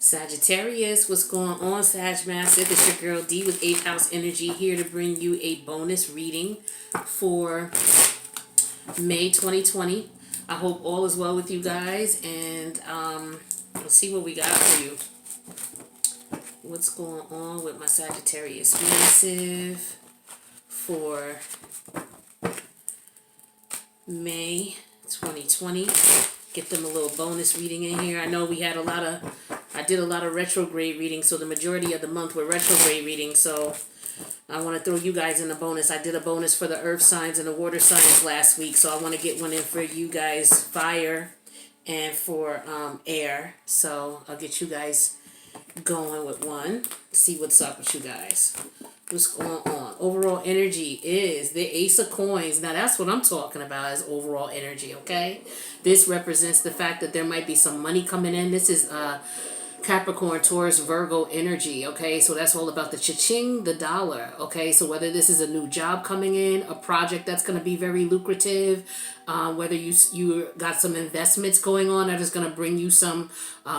Sagittarius, what's going on, Sag Massive? It's your girl D with 8th house energy here to bring you a bonus reading for May 2020. I hope all is well with you guys, and let's see what we got for you. What's going on with my Sagittarius Massive for May 2020? Get them a little bonus reading in here. I know we had I did a lot of retrograde readings, so the majority of the month were retrograde readings, so I want to throw you guys in a bonus. I did a bonus for the earth signs and the water signs last week, so I want to get one in for you guys, fire, and for air. So I'll get you guys going with one. See what's up with you guys. What's going on? Overall energy is the Ace of Coins. Now that's what I'm talking about, is overall energy, okay? This represents the fact that there might be some money coming in. This is Capricorn, Taurus, Virgo energy, okay? So that's all about the cha-ching, the dollar, okay? So whether this is a new job coming in, a project that's going to be very lucrative, whether you got some investments going on that is going to bring you some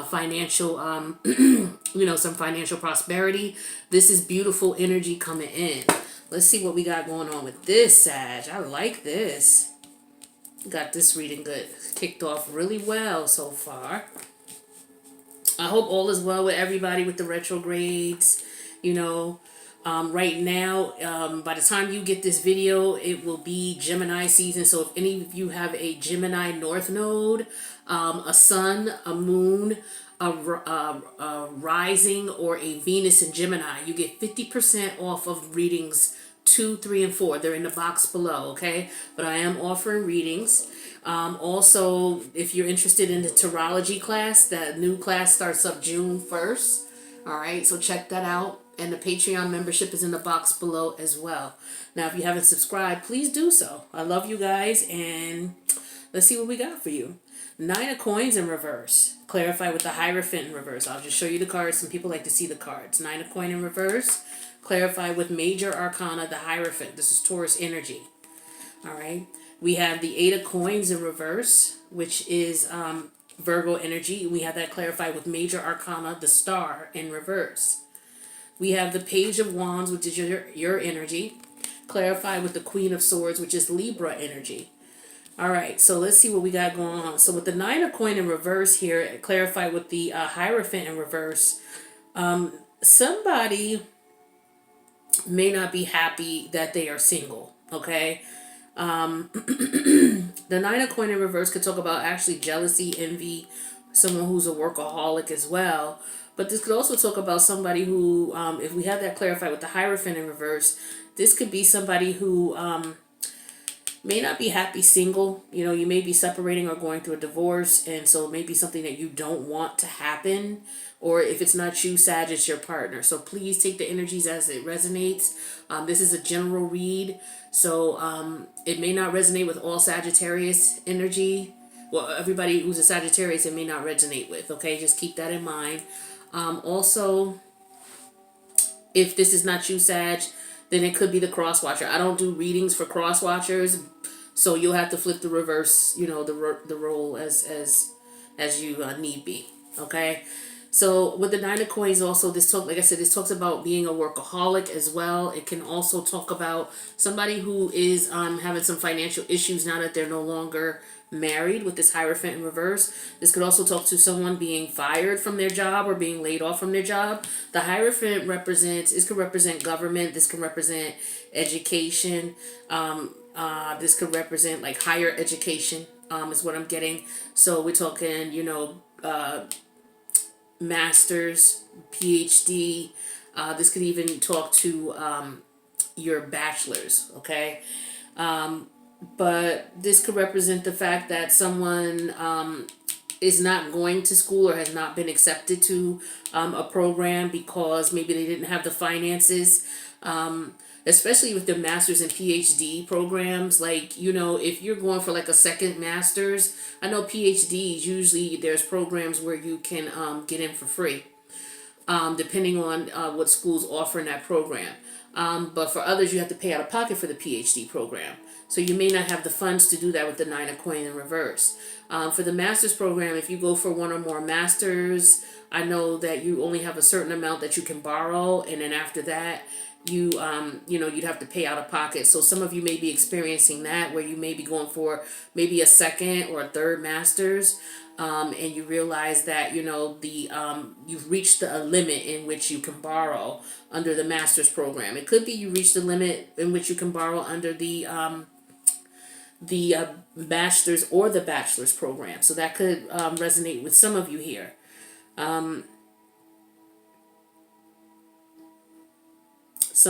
financial, some financial prosperity. This is beautiful energy coming in. Let's see what we got going on with this, Sag. I like this. Got this reading good. Kicked off really well so far. I hope all is well with everybody with the retrogrades. Right now, by the time you get this video, it will be Gemini season. So if any of you have a Gemini North Node, a Sun, a Moon, a Rising, or a Venus in Gemini, you get 50% off of readings 2, 3, and 4. They're in the box below, okay? But I am offering readings. Also, if you're interested in the tarology class, that new class starts up June 1st. All right, so check that out. And the Patreon membership is in the box below as well. Now, if you haven't subscribed, please do so. I love you guys, and let's see what we got for you. 9 of Coins in reverse. Clarify with the Hierophant in reverse. I'll just show you the cards. Some people like to see the cards. 9 of Coins in reverse. Clarify with Major Arcana, the Hierophant. This is Taurus energy. All right. We have the 8 of Coins in reverse, which is Virgo energy. We have that clarified with Major Arcana, the Star, in reverse. We have the Page of Wands, which is your energy. Clarified with the Queen of Swords, which is Libra energy. All right, so let's see what we got going on. So with the 9 of Coins in reverse here, clarified with the Hierophant in reverse, somebody may not be happy that they are single, okay? The 9 of Coins in reverse could talk about actually jealousy, envy, someone who's a workaholic as well. But this could also talk about somebody who, if we have that clarified with the Hierophant in reverse, this could be somebody who may not be happy single. You may be separating or going through a divorce, and so it may be something that you don't want to happen. Or if it's not you, Sag, it's your partner. So please take the energies as it resonates. This is a general read, so it may not resonate with all Sagittarius energy. Well, everybody who's a Sagittarius, it may not resonate with, okay? Just keep that in mind. Also, if this is not you, Sag, then it could be the cross-watcher. I don't do readings for cross-watchers, so you'll have to flip the reverse, the role as you need be, okay? So with the 9 of Coins also, this talks about being a workaholic as well. It can also talk about somebody who is having some financial issues now that they're no longer married with this Hierophant in reverse. This could also talk to someone being fired from their job or being laid off from their job. The Hierophant could represent government. This can represent education. This could represent like higher education is what I'm getting. So we're talking, master's, PhD. This could even talk to your bachelor's, okay? But this could represent the fact that someone is not going to school or has not been accepted to a program because maybe they didn't have the finances, especially with the master's and PhD programs. Like, if you're going for like a second master's, I know PhDs, usually there's programs where you can get in for free, depending on what school's offering that program. But for others, you have to pay out of pocket for the PhD program. So you may not have the funds to do that with the Nine of Coins in reverse. For the master's program, if you go for one or more masters, I know that you only have a certain amount that you can borrow, and then after that, you'd have to pay out of pocket. So some of you may be experiencing that, where you may be going for maybe a second or a third master's, and you realize that you've reached a limit in which you can borrow under the master's program. It could be you reached the limit in which you can borrow under the master's or the bachelor's program. So that could resonate with some of you here. Some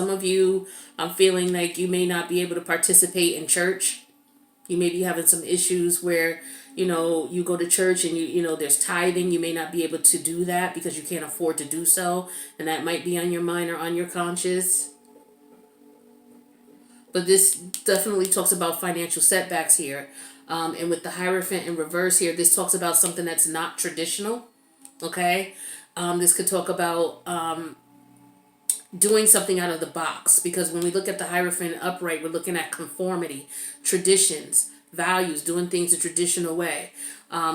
of you, I'm feeling like you may not be able to participate in church. You may be having some issues where, you go to church and there's tithing. You may not be able to do that because you can't afford to do so. And that might be on your mind or on your conscience. But this definitely talks about financial setbacks here. And with the Hierophant in reverse here, this talks about something that's not traditional. Okay? This could talk about doing something out of the box. Because when we look at the Hierophant upright, we're looking at conformity, traditions, values, doing things the traditional way.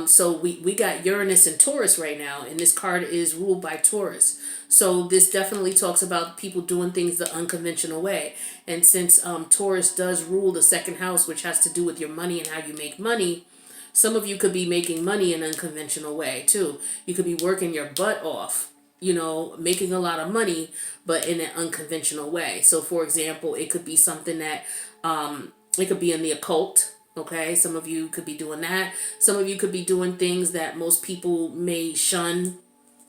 So we got Uranus and Taurus right now, and this card is ruled by Taurus. So this definitely talks about people doing things the unconventional way. And since Taurus does rule the second house, which has to do with your money and how you make money, some of you could be making money in an unconventional way too. You could be working your butt off, making a lot of money, but in an unconventional way. So for example, it could be something that, it could be in the occult. Okay, some of you could be doing that. Some of you could be doing things that most people may shun,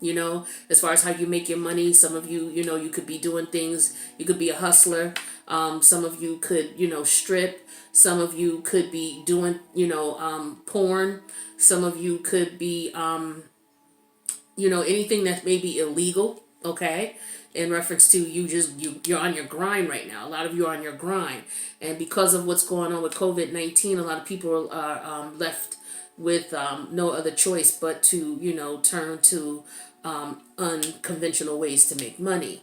as far as how you make your money. Some of you, you could be doing things. You could be a hustler. Some of you could, strip. Some of you could be doing, porn. Some of you could be, anything that may be illegal. Okay, in reference to you're on your grind right now. A lot of you are on your grind, and because of what's going on with COVID-19, a lot of people are left with no other choice but to turn to unconventional ways to make money.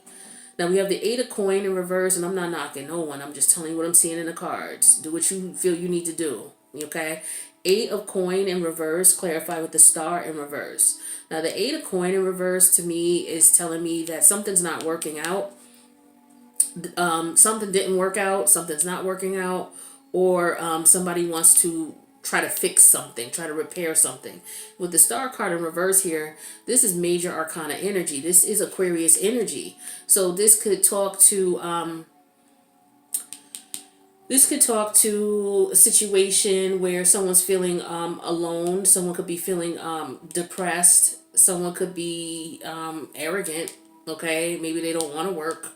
Now we have the Eight of Coin in reverse, and I'm not knocking no one. I'm just telling you what I'm seeing in the cards. Do what you feel you need to do. Okay, Eight of Coin in reverse, clarify with the Star in reverse. Now, the Eight of Coin in reverse to me is telling me that something's not working out. Something didn't work out. Something's not working out. Or somebody wants to try to fix something, try to repair something. With the Star card in reverse here, this is major arcana energy. This is Aquarius energy. So this could talk to... This could talk to a situation where someone's feeling alone. Someone could be feeling depressed. Someone could be arrogant. Okay, maybe they don't want to work.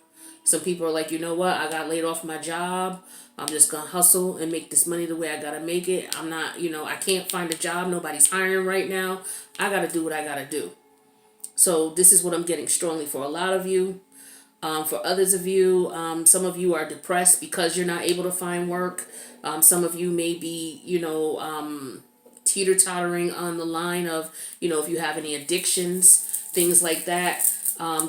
Some people are like, you know what? I got laid off my job. I'm just going to hustle and make this money the way I got to make it. I'm not, I can't find a job. Nobody's hiring right now. I got to do what I got to do. So this is what I'm getting strongly for a lot of you. For others of you, some of you are depressed because you're not able to find work. Some of you may be, teeter-tottering on the line of, if you have any addictions, things like that,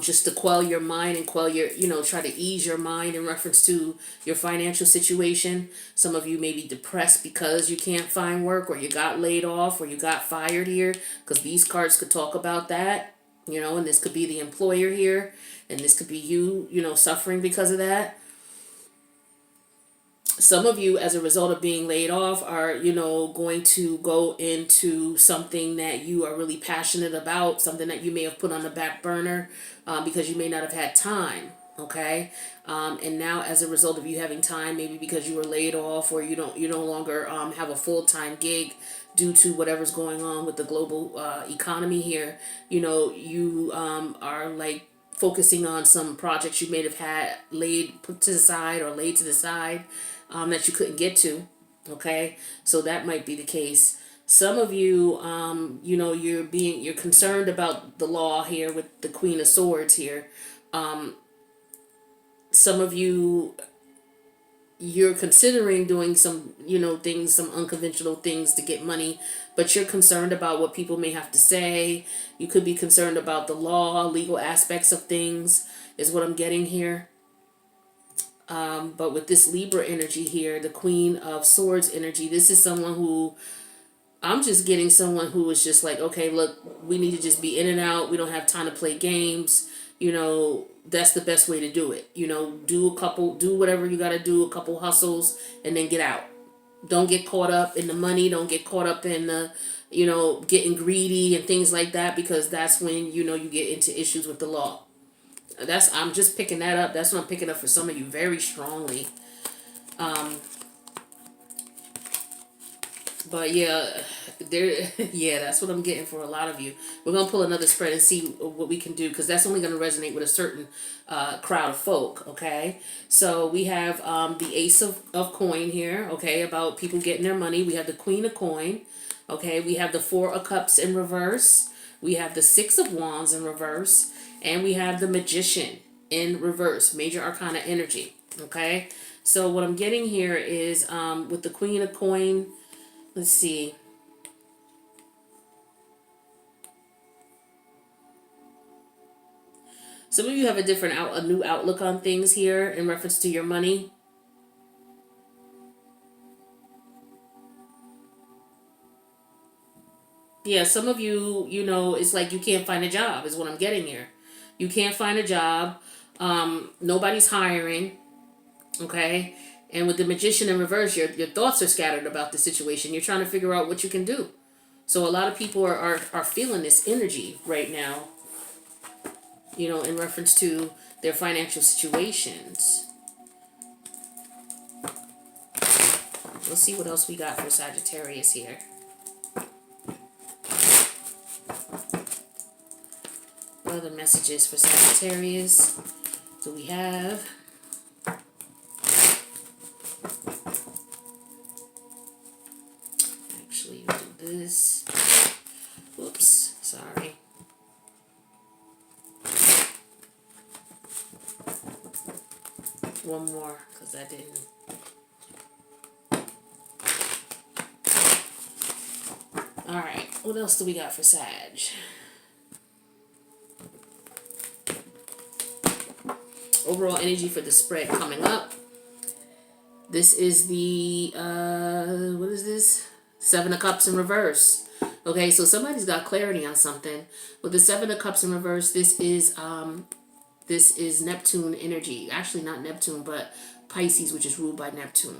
just to quell your mind and quell your, try to ease your mind in reference to your financial situation. Some of you may be depressed because you can't find work, or you got laid off, or you got fired here, because these cards could talk about that, and this could be the employer here. And this could be you, suffering because of that. Some of you, as a result of being laid off, are, going to go into something that you are really passionate about, something that you may have put on the back burner because you may not have had time. Okay. And now, as a result of you having time, maybe because you were laid off, or you no longer have a full-time gig due to whatever's going on with the global economy here, you are like focusing on some projects you may have had put to the side or laid to the side that you couldn't get to. Okay, so that might be the case. Some of you, you're concerned about the law here with the Queen of Swords here. Some of you, you're considering doing some, things, some unconventional things to get money, but you're concerned about what people may have to say. You could be concerned about the law, legal aspects of things, is what I'm getting here. But with this Libra energy here, the Queen of Swords energy, this is someone who, I'm just getting someone who is just like, okay, look, we need to just be in and out. We don't have time to play games. That's the best way to do it. Do whatever you got to do, a couple hustles, and then get out. Don't get caught up in the money. Don't get caught up in the, getting greedy and things like that, because that's when, you get into issues with the law. I'm just picking that up. That's what I'm picking up for some of you very strongly. But yeah, yeah, that's what I'm getting for a lot of you. We're gonna pull another spread and see what we can do, because that's only gonna resonate with a certain crowd of folk. Okay, so we have the Ace of Coin here. Okay, about people getting their money. We have the Queen of Coin. Okay, we have the Four of Cups in reverse. We have the Six of Wands in reverse, and we have the Magician in reverse. Major Arcana energy. Okay, so what I'm getting here is with the Queen of Coin. Let's see. Some of you have a new outlook on things here in reference to your money. Yeah, some of you, it's like you can't find a job is what I'm getting here. You can't find a job. Nobody's hiring. Okay? And with the Magician in reverse, your thoughts are scattered about the situation. You're trying to figure out what you can do. So a lot of people are feeling this energy right now, in reference to their financial situations. Let's see what else we got for Sagittarius here. What other messages for Sagittarius do we have? Actually, we'll do this. Oops, sorry. One more, because I didn't. Alright, what else do we got for Sag? Overall energy for the spread coming up. This is the, what is this? Seven of Cups in reverse. Okay, so somebody's got clarity on something. With the Seven of Cups in reverse, this is Neptune energy. Actually, not Neptune, but Pisces, which is ruled by Neptune.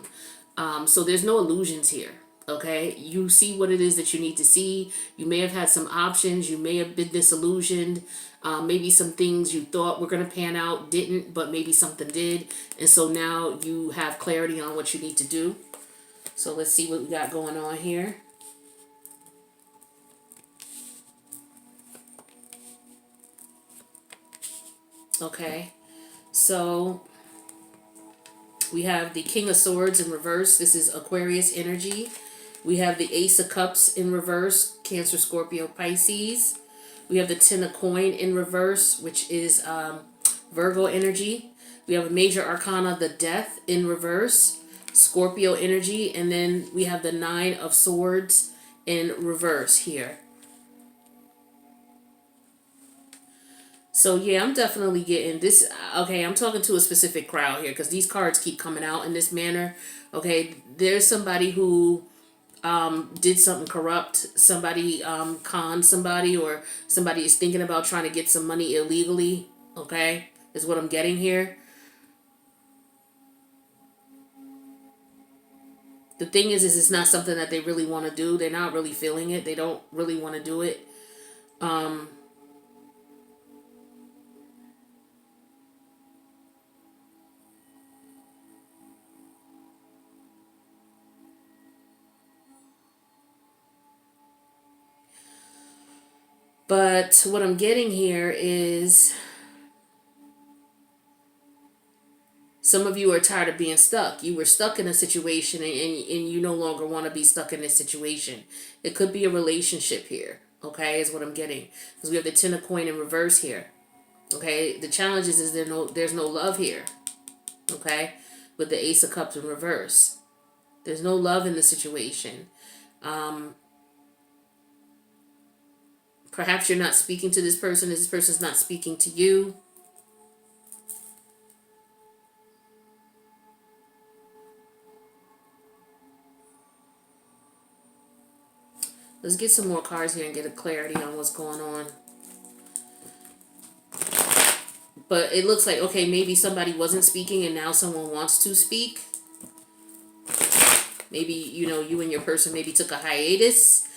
So there's no illusions here. Okay, you see what it is that you need to see. You may have had some options. You may have been disillusioned. Maybe some things you thought were going to pan out didn't, but maybe something did. And so now you have clarity on what you need to do. So let's see what we got going on here. Okay, so we have the King of Swords in reverse. This is Aquarius energy. We have the Ace of Cups in reverse, Cancer, Scorpio, Pisces. We have the Ten of Coin in reverse, which is Virgo energy. We have a Major Arcana, the Death in reverse, Scorpio energy. And then we have the Nine of Swords in reverse here. So yeah, I'm definitely getting this. Okay, I'm talking to a specific crowd here because these cards keep coming out in this manner. Okay, there's somebody who did something corrupt. Somebody conned somebody, or somebody is thinking about trying to get some money illegally. Okay, is what I'm getting here. The thing is it's not something that they really want to do. They're not really feeling it. They don't really want to do it. But what I'm getting here is some of you are tired of being stuck. You were stuck in a situation and you no longer want to be stuck in this situation. It could be a relationship here, okay, is what I'm getting. Because we have the Ten of Coin in reverse here. Okay, the challenge is there's no love here, okay, with the Ace of Cups in reverse. There's no love in the situation. Perhaps you're not speaking to this person. This person's not speaking to you. Let's get some more cards here and get a clarity on what's going on. But it looks like, okay, maybe somebody wasn't speaking and now someone wants to speak. Maybe, you know, you and your person maybe took a hiatus.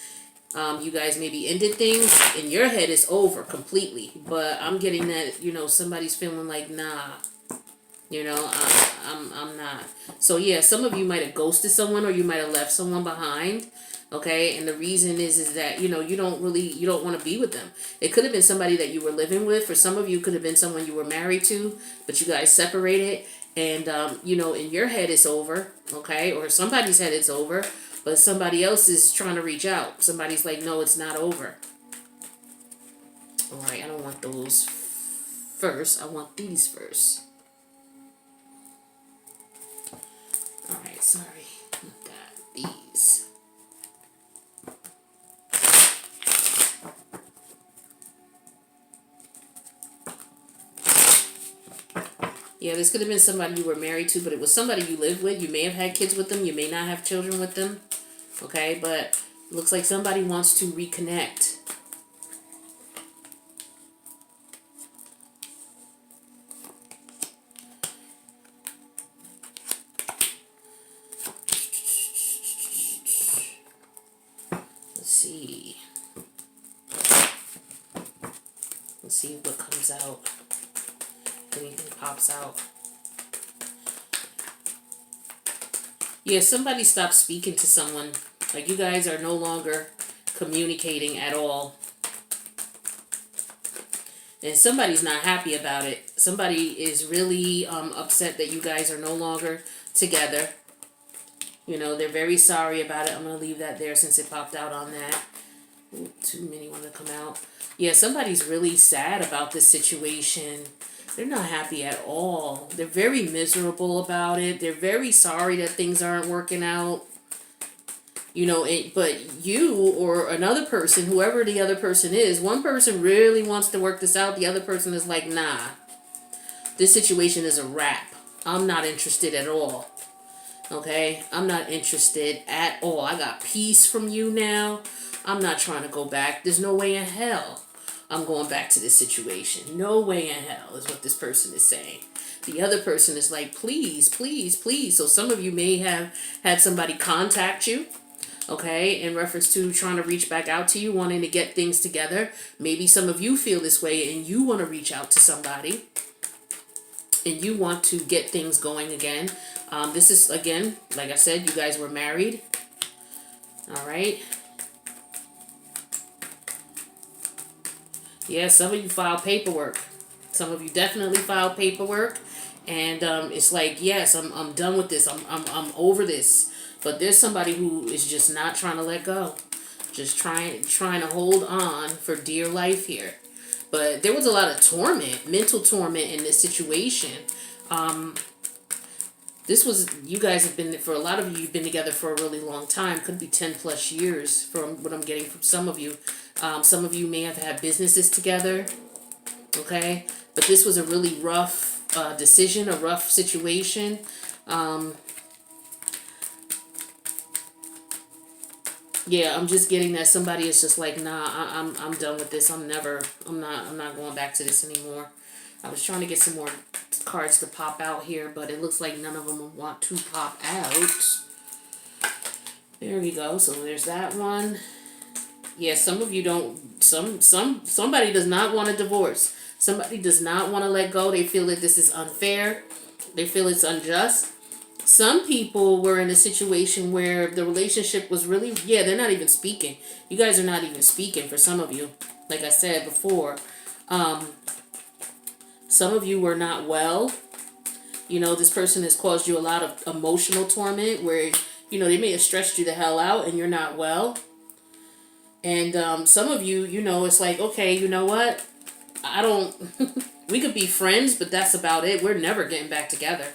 You guys maybe ended things. In your head, it's over completely. But I'm getting that, you know, somebody's feeling like, nah, you know, I'm not. So, yeah, some of you might have ghosted someone or you might have left someone behind. Okay, and the reason is that, you know, you don't want to be with them. It could have been somebody that you were living with. For some of you, it could have been someone you were married to, but you guys separated. And, you know, in your head, it's over. Okay, or somebody's head, it's over. But somebody else is trying to reach out. Somebody's like, no, it's not over. All right, I don't want those first. I want these first. All right, sorry. Not that. These. Yeah, this could have been somebody you were married to, but it was somebody you lived with. You may have had kids with them. You may not have children with them. Okay, but it looks like somebody wants to reconnect. Let's see. Let's see what comes out. Anything pops out. Yeah, somebody stopped speaking to someone. Like, you guys are no longer communicating at all. And somebody's not happy about it. Somebody is really upset that you guys are no longer together. You know, they're very sorry about it. I'm going to leave that there since it popped out on that. Ooh, too many want to come out. Yeah, somebody's really sad about this situation. They're not happy at all. They're very miserable about it. They're very sorry that things aren't working out. You know, but you or another person, whoever the other person is, one person really wants to work this out. The other person is like, nah, this situation is a wrap. I'm not interested at all. Okay? I'm not interested at all. I got peace from you now. I'm not trying to go back. There's no way in hell I'm going back to this situation. No way in hell is what this person is saying. The other person is like, please, please, please. So some of you may have had somebody contact you, okay, in reference to trying to reach back out to you, wanting to get things together. Maybe some of you feel this way and you want to reach out to somebody and you want to get things going again. This is, again, like I said, you guys were married. All right. Yeah, some of you filed paperwork. Some of you definitely filed paperwork. And it's like, yes, I'm done with this. I'm over this. But there's somebody who is just not trying to let go. Just trying to hold on for dear life here. But there was a lot of torment, mental torment in this situation. This was, you guys have been, for a lot of you, you've been together for a really long time. Could be 10 plus years from what I'm getting from some of you. Some of you may have had businesses together. Okay. But this was a really rough decision, a rough situation. Yeah, I'm just getting that somebody is just like, nah, I'm done with this. I'm not going back to this anymore. I was trying to get some more cards to pop out here, but it looks like none of them want to pop out. There we go. So there's that one. Yeah, some of you don't, somebody does not want a divorce. Somebody does not want to let go. They feel that this is unfair. They feel it's unjust. Some people were in a situation where the relationship was really, yeah, they're not even speaking. You guys are not even speaking for some of you. Like I said before, some of you were not well. You know, this person has caused you a lot of emotional torment where, you know, they may have stressed you the hell out and you're not well. And some of you, you know, it's like, okay, you know what? I don't, we could be friends, but that's about it. We're never getting back together.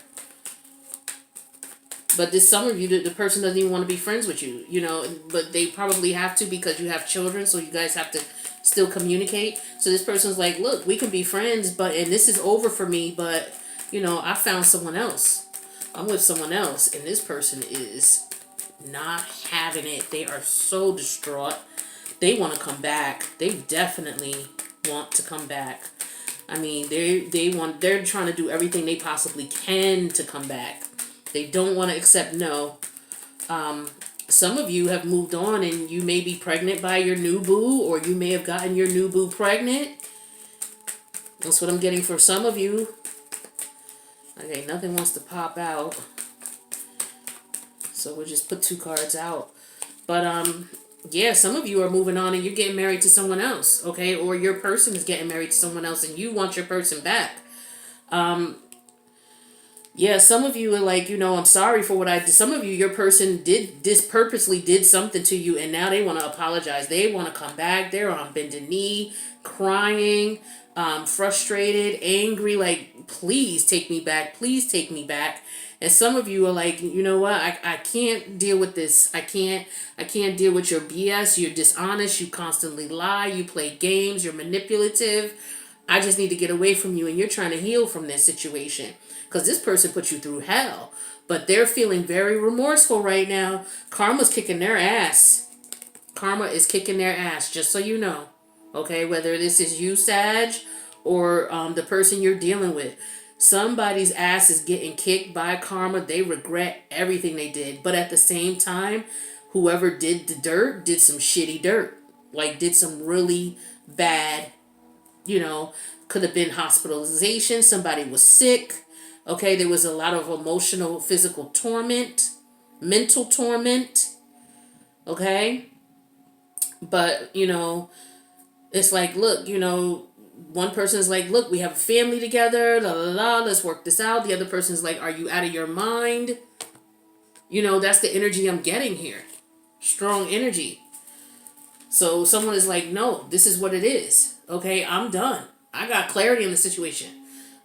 But this some of you, the person doesn't even want to be friends with you, you know, but they probably have to because you have children, so you guys have to still communicate. So this person's like, look, we can be friends, and this is over for me, but, you know, I found someone else. I'm with someone else, and this person is not having it. They are so distraught. they want to come back. They definitely want to come back. I mean, they're trying to do everything they possibly can to come back. They don't want to accept no. Some of you have moved on and you may be pregnant by your new boo, or you may have gotten your new boo pregnant. That's what I'm getting for some of you. Okay, nothing wants to pop out. So we'll just put 2 cards out. But yeah, some of you are moving on and you're getting married to someone else, okay? Or your person is getting married to someone else and you want your person back. Yeah, some of you are like, I'm sorry for what I did. Some of you, your person purposely did something to you and now they want to apologize. They want to come back. They're on bended knee, crying, frustrated, angry, like, please take me back. Please take me back. And some of you are like, you know what? I can't deal with this. I can't deal with your BS. You're dishonest. You constantly lie. You play games. You're manipulative. I just need to get away from you. And you're trying to heal from this situation. Because this person put you through hell. But they're feeling very remorseful right now. Karma's kicking their ass. Karma is kicking their ass, just so you know. Okay, whether this is you, Sag, or the person you're dealing with. Somebody's ass is getting kicked by karma. They regret everything they did. But at the same time, whoever did the dirt did some shitty dirt. Like, did some really bad, could have been hospitalization. Somebody was sick. Okay, there was a lot of emotional, physical torment, mental torment. Okay? But, it's like, look, one person is like, look, we have a family together, la la la, let's work this out. The other person is like, are you out of your mind? That's the energy I'm getting here. Strong energy. So someone is like, no, this is what it is. Okay, I'm done. I got clarity on the situation.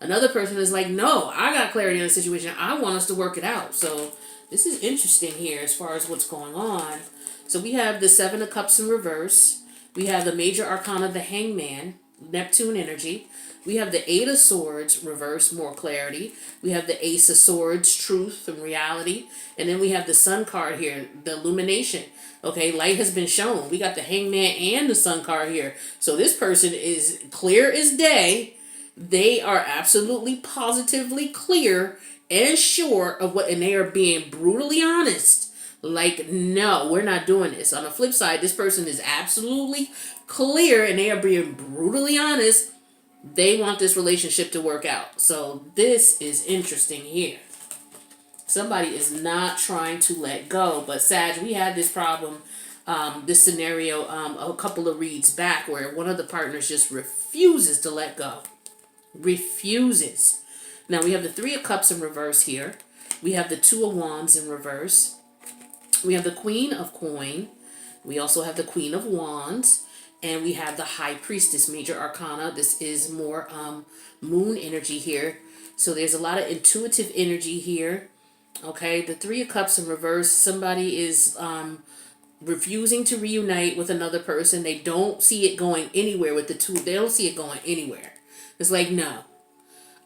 Another person is like, no, I got clarity on the situation. I want us to work it out. So this is interesting here as far as what's going on. So we have the 7 of Cups in reverse. We have the major arcana, the Hangman, Neptune energy. We have the 8 of Swords, reverse, more clarity. We have the Ace of Swords, truth and reality. And then we have the Sun card here, the illumination. Okay, light has been shown. We got the Hangman and the Sun card here. So this person is clear as day. They are absolutely positively clear and sure of what, and they are being brutally honest. Like, no, we're not doing this. On the flip side, this person is absolutely clear and they are being brutally honest. They want this relationship to work out. So this is interesting here. Somebody is not trying to let go. But Sag, we had this problem, this scenario a couple of reads back where one of the partners just refuses to let go. Refuses. Now we have the 3 of Cups in reverse here. We have the 2 of Wands in reverse. We have the Queen of Coin. We also have the Queen of Wands. And we have the High Priestess, major arcana. This is more moon energy here. So there's a lot of intuitive energy here. Okay, the 3 of Cups in reverse. Somebody is refusing to reunite with another person. They don't see it going anywhere with the two. They don't see it going anywhere. It's like, no,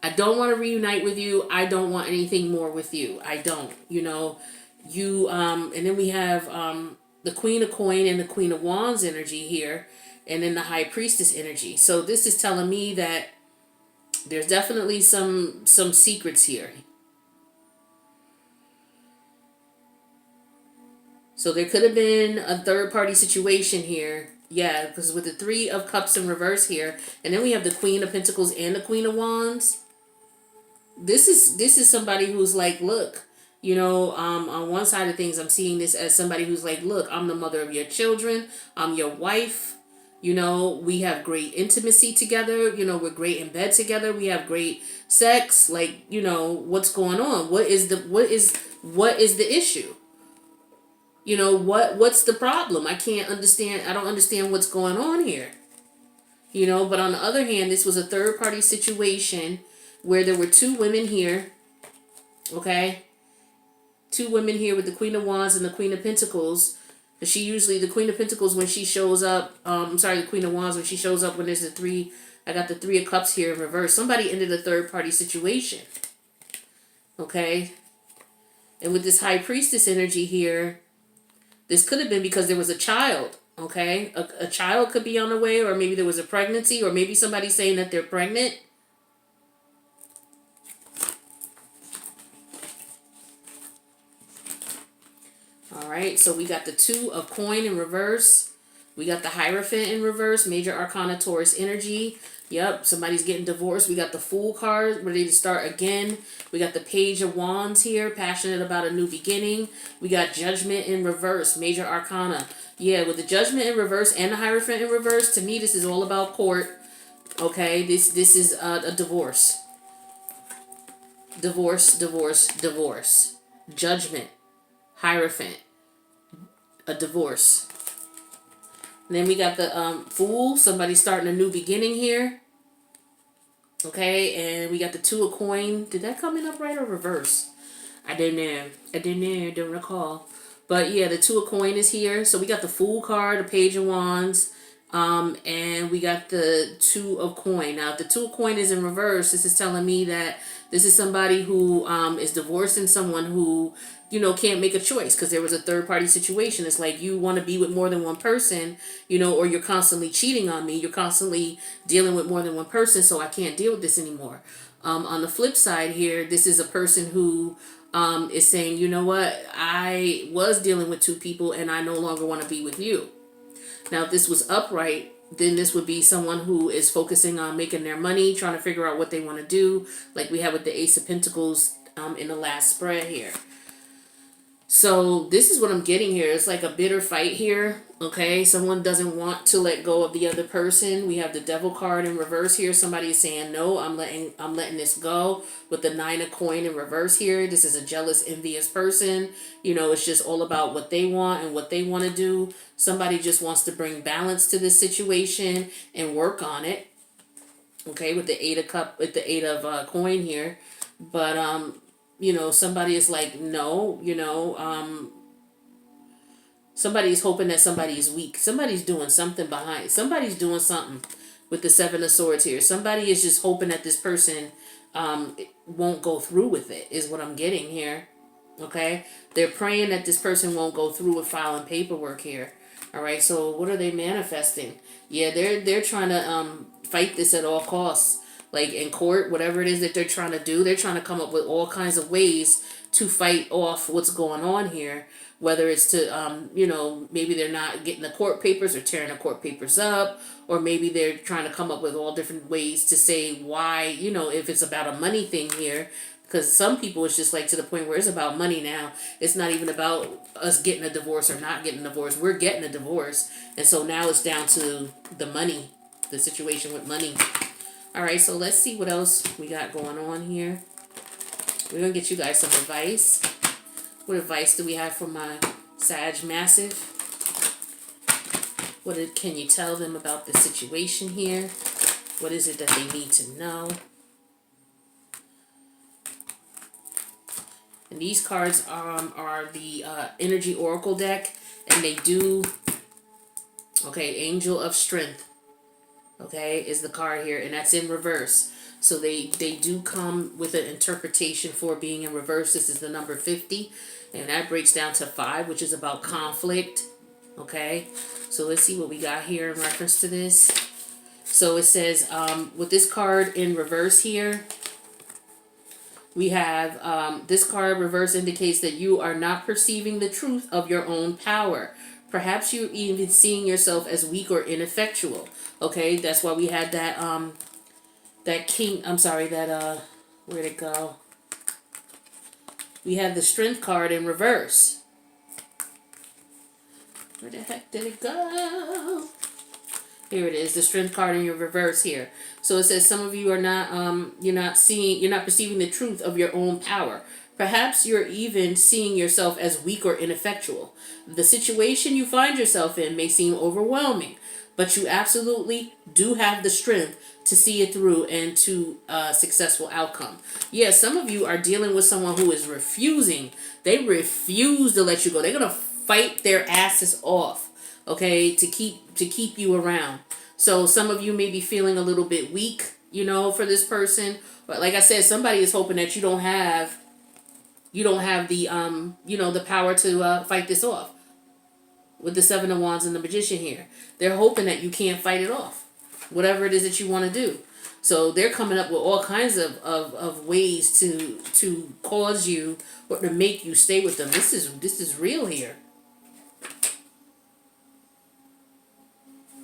I don't want to reunite with you. I don't want anything more with you. I don't, and then we have the Queen of Coin and the Queen of Wands energy here, and then the High Priestess energy. So this is telling me that there's definitely some secrets here. So there could have been a third-party situation here. Yeah, because with the 3 of Cups in reverse here, and then we have the Queen of Pentacles and the Queen of Wands. This is somebody who's like, look, on one side of things, I'm seeing this as somebody who's like, look, I'm the mother of your children. I'm your wife. We have great intimacy together. We're great in bed together. We have great sex. Like, what's going on? What is the issue? What's the problem? I don't understand what's going on here. But on the other hand, this was a third party situation where there were 2 women here. Okay? 2 women here with the Queen of Wands and the Queen of Pentacles. The Queen of Pentacles when she shows up, the Queen of Wands when she shows up when there's I got the 3 of Cups here in reverse. Somebody ended a third party situation. Okay? And with this High Priestess energy here, this could have been because there was a child. Okay, a child could be on the way, or maybe there was a pregnancy, or maybe somebody's saying that they're pregnant. All right, so we got the Two of Coin in reverse. We got the Hierophant in reverse, Major Arcana Taurus energy. Yep, somebody's getting divorced. We got the Fool card, ready to start again. We got the Page of Wands here, passionate about a new beginning. We got Judgment in reverse, Major Arcana. Yeah, with the Judgment in reverse and the Hierophant in reverse, to me, this is all about court. Okay, this is a divorce. Divorce, divorce, divorce. Judgment, Hierophant, a divorce. And then we got the Fool, somebody starting a new beginning here. Okay, and we got the Two of Coin. Did that come in upright or reverse? I don't know. Don't recall. But yeah, the Two of Coin is here. So we got the Fool card, the Page of Wands, and we got the Two of Coin. Now, if the Two of Coin is in reverse, this is telling me that this is somebody who is divorcing someone who, can't make a choice because there was a third party situation. It's like you want to be with more than one person, or you're constantly cheating on me. You're constantly dealing with more than one person, so I can't deal with this anymore. On the flip side here, this is a person who is saying, you know what, I was dealing with two people and I no longer want to be with you. Now, if this was upright, then this would be someone who is focusing on making their money, trying to figure out what they want to do, like we have with the Ace of Pentacles in the last spread here. So this is what I'm getting here. It's like a bitter fight here. Okay, someone doesn't want to let go of the other person. We have the Devil card in reverse here. Somebody is saying, no, I'm letting this go. With the Nine of Coin in reverse here. This is a jealous, envious person. It's just all about what they want and what they want to do. Somebody just wants to bring balance to this situation and work on it. Okay, with the Eight of Coin here. But somebody is like, no, somebody is hoping that somebody is weak. Somebody's doing something behind. Somebody's doing something with the Seven of Swords here. Somebody is just hoping that this person won't go through with it, is what I'm getting here. Okay? They're praying that this person won't go through with filing paperwork here. All right, so what are they manifesting? Yeah, they're trying to fight this at all costs. Like in court, whatever it is that they're trying to do, they're trying to come up with all kinds of ways to fight off what's going on here. Whether it's to, maybe they're not getting the court papers or tearing the court papers up, or maybe they're trying to come up with all different ways to say why, if it's about a money thing here. Because some people, it's just like to the point where it's about money now. It's not even about us getting a divorce or not getting a divorce. We're getting a divorce. And so now it's down to the money, the situation with money. All right, so let's see what else we got going on here. We're going to get you guys some advice. What advice do we have for my Sag Massive? Can you tell them about the situation here? What is it that they need to know? And these cards are the Energy Oracle deck, and they do, Angel of Strength. Okay, is the card here, and that's in reverse. So they do come with an interpretation for being in reverse. This is the number 50, and that breaks down to 5, which is about conflict. Okay, so let's see what we got here in reference to this. So it says, with this card in reverse here, we have this card reverse indicates that you are not perceiving the truth of your own power. Perhaps you're even seeing yourself as weak or ineffectual. Okay, that's why we had that where'd it go? We had the Strength card in reverse. Where the heck did it go? Here it is, the Strength card in your reverse here. So it says some of you are not you're not perceiving the truth of your own power. Perhaps you're even seeing yourself as weak or ineffectual. The situation you find yourself in may seem overwhelming, but you absolutely do have the strength to see it through and to a successful outcome. Yeah, some of you are dealing with someone who is refusing. They refuse to let you go. They're going to fight their asses off, okay, to keep you around. So some of you may be feeling a little bit weak, for this person. But like I said, somebody is hoping that you don't have the the power to fight this off. with the Seven of Wands and the Magician here. They're hoping that you can't fight it off, whatever it is that you want to do. So they're coming up with all kinds of ways to cause you or to make you stay with them. This is real here.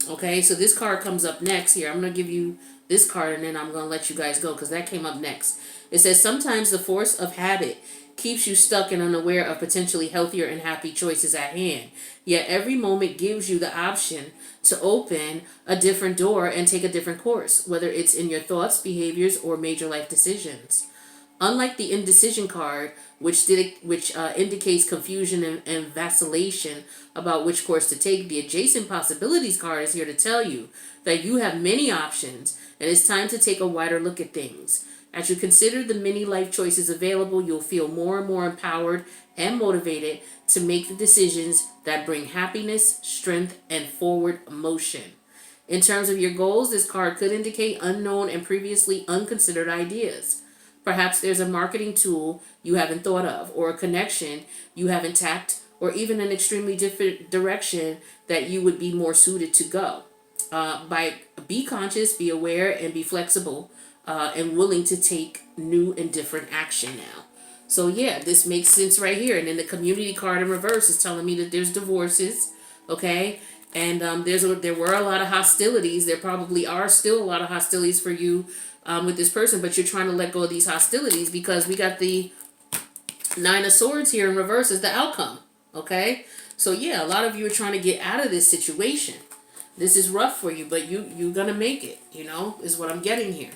Okay, so this card comes up next here. I'm going to give you this card and then I'm going to let you guys go because that came up next. It says, sometimes the force of habit keeps you stuck and unaware of potentially healthier and happy choices at hand. Yet every moment gives you the option to open a different door and take a different course, whether it's in your thoughts, behaviors, or major life decisions. Unlike the indecision card, which indicates confusion and vacillation about which course to take, the adjacent possibilities card is here to tell you that you have many options and it's time to take a wider look at things. As you consider the many life choices available, you'll feel more and more empowered and motivated to make the decisions that bring happiness, strength, and forward motion. In terms of your goals, this card could indicate unknown and previously unconsidered ideas. Perhaps there's a marketing tool you haven't thought of, or a connection you haven't tapped, or even an extremely different direction that you would be more suited to go. Be conscious, be aware, and be flexible, and willing to take new and different action now. So yeah, this makes sense right here. And then the community card in reverse is telling me that there's divorces, okay? And there were a lot of hostilities. There probably are still a lot of hostilities for you with this person, but you're trying to let go of these hostilities because we got the Nine of Swords here in reverse as the outcome, okay? So yeah, a lot of you are trying to get out of this situation. This is rough for you, but you're going to make it, you know, is what I'm getting here.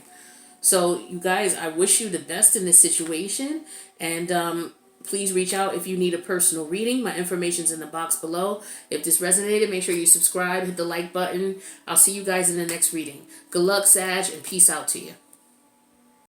So you guys, I wish you the best in this situation, and please reach out if you need a personal reading. My information's in the box below. If this resonated, make sure you subscribe, hit the like button. I'll see you guys in the next reading. Good luck, Sag, and peace out to you.